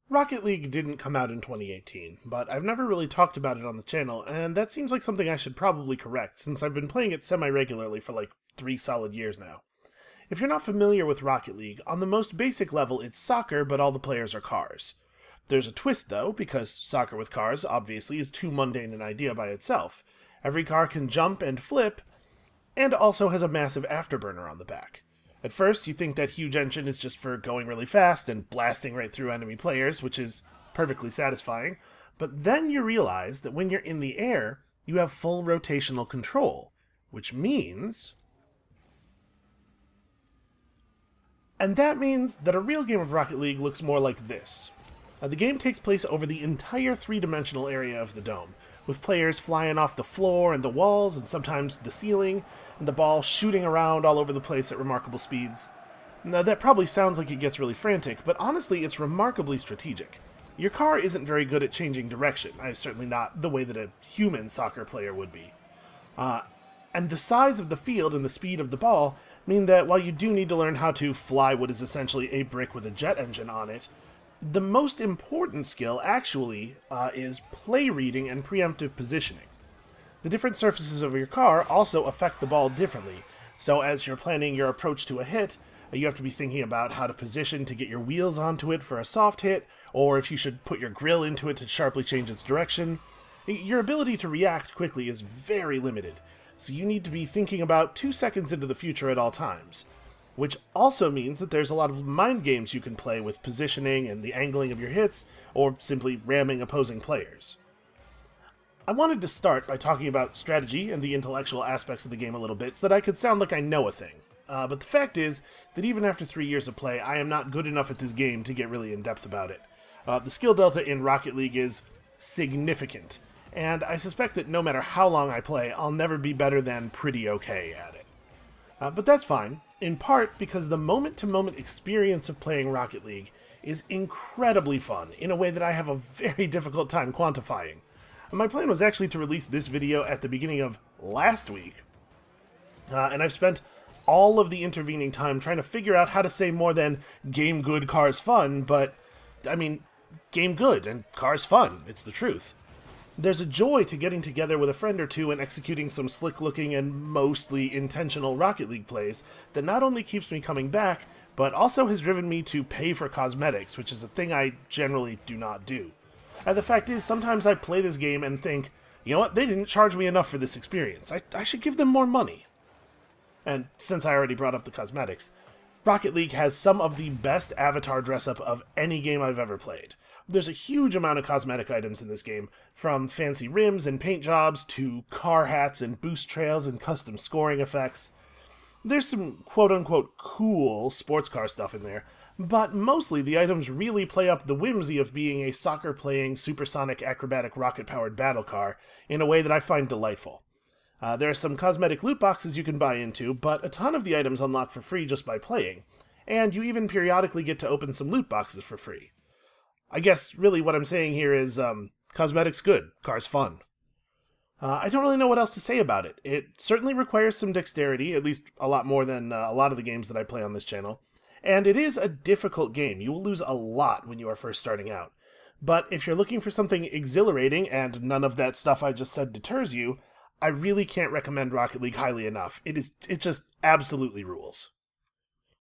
Rocket League didn't come out in 2018, but I've never really talked about it on the channel, and that seems like something I should probably correct, since I've been playing it semi-regularly for like 3 solid years now. If you're not familiar with Rocket League, on the most basic level it's soccer, but all the players are cars. There's a twist though, because soccer with cars, obviously, is too mundane an idea by itself. Every car can jump and flip, and also has a massive afterburner on the back. At first, you think that huge engine is just for going really fast and blasting right through enemy players, which is perfectly satisfying, but then you realize that when you're in the air, you have full rotational control, which means... And that means that a real game of Rocket League looks more like this. The game takes place over the entire three-dimensional area of the dome, with players flying off the floor and the walls and sometimes the ceiling, and the ball shooting around all over the place at remarkable speeds. Now, that probably sounds like it gets really frantic, but honestly, it's remarkably strategic. Your car isn't very good at changing direction, certainly not the way that a human soccer player would be. And the size of the field and the speed of the ball mean that while you do need to learn how to fly what is essentially a brick with a jet engine on it, the most important skill, actually, is play reading and preemptive positioning. The different surfaces of your car also affect the ball differently, so as you're planning your approach to a hit, you have to be thinking about how to position to get your wheels onto it for a soft hit, or if you should put your grill into it to sharply change its direction. Your ability to react quickly is very limited, so you need to be thinking about 2 seconds into the future at all times. Which also means that there's a lot of mind games you can play with positioning and the angling of your hits, or simply ramming opposing players. I wanted to start by talking about strategy and the intellectual aspects of the game a little bit, so that I could sound like I know a thing. But the fact is that even after 3 years of play, I am not good enough at this game to get really in-depth about it. The skill delta in Rocket League is significant, and I suspect that no matter how long I play, I'll never be better than pretty okay at it. But that's fine, in part because the moment-to-moment experience of playing Rocket League is incredibly fun in a way that I have a very difficult time quantifying. My plan was actually to release this video at the beginning of last week, and I've spent all of the intervening time trying to figure out how to say more than game good, cars fun, but, I mean, game good and cars fun, it's the truth. There's a joy to getting together with a friend or two and executing some slick-looking and mostly intentional Rocket League plays that not only keeps me coming back, but also has driven me to pay for cosmetics, which is a thing I generally do not do. And the fact is, sometimes I play this game and think, you know what, they didn't charge me enough for this experience. I should give them more money. And since I already brought up the cosmetics, Rocket League has some of the best avatar dress-up of any game I've ever played. There's a huge amount of cosmetic items in this game, from fancy rims and paint jobs to car hats and boost trails and custom scoring effects. There's some quote-unquote cool sports car stuff in there, but mostly the items really play up the whimsy of being a soccer-playing, supersonic, acrobatic, rocket-powered battle car in a way that I find delightful. There are some cosmetic loot boxes you can buy into, but a ton of the items unlock for free just by playing, and you even periodically get to open some loot boxes for free. I guess, really, what I'm saying here is, cosmetics good, cars fun. I don't really know what else to say about it. It certainly requires some dexterity, at least a lot more than a lot of the games that I play on this channel. And it is a difficult game. You will lose a lot when you are first starting out. But if you're looking for something exhilarating, and none of that stuff I just said deters you, I really can't recommend Rocket League highly enough. It just absolutely rules.